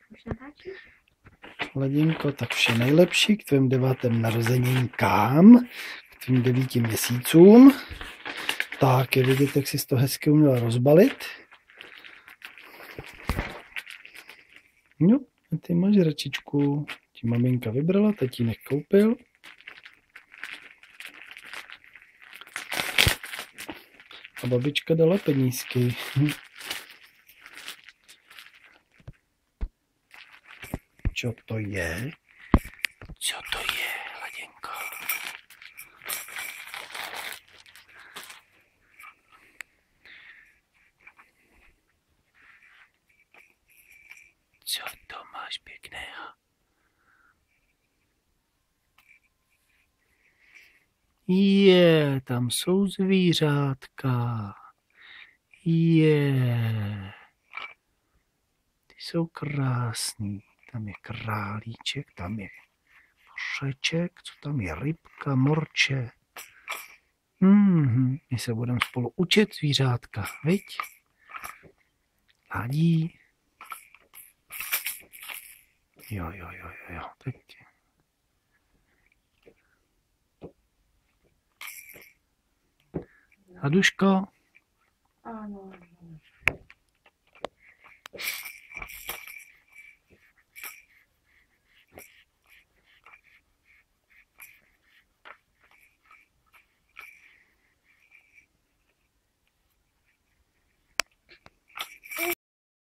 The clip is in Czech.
Už natáčíš? Ladinko, tak vše nejlepší k tvým 9. narozeninkám, k tvým 9 měsícům. Tak je vidět, jak jsi to hezky uměla rozbalit. No, a ty máš račičku. Ti maminka vybrala, tatínek koupil. A babička dala penízky. Co to je? Co to je, Laděnko? Co to máš pěkného? Tam jsou zvířátka. Ty jsou krásný. Tam je králíček, tam je košeček, co tam je, rybka, morče. My se budeme spolu učit zvířátka, viď? Ladí. Jo, teď. Haduško.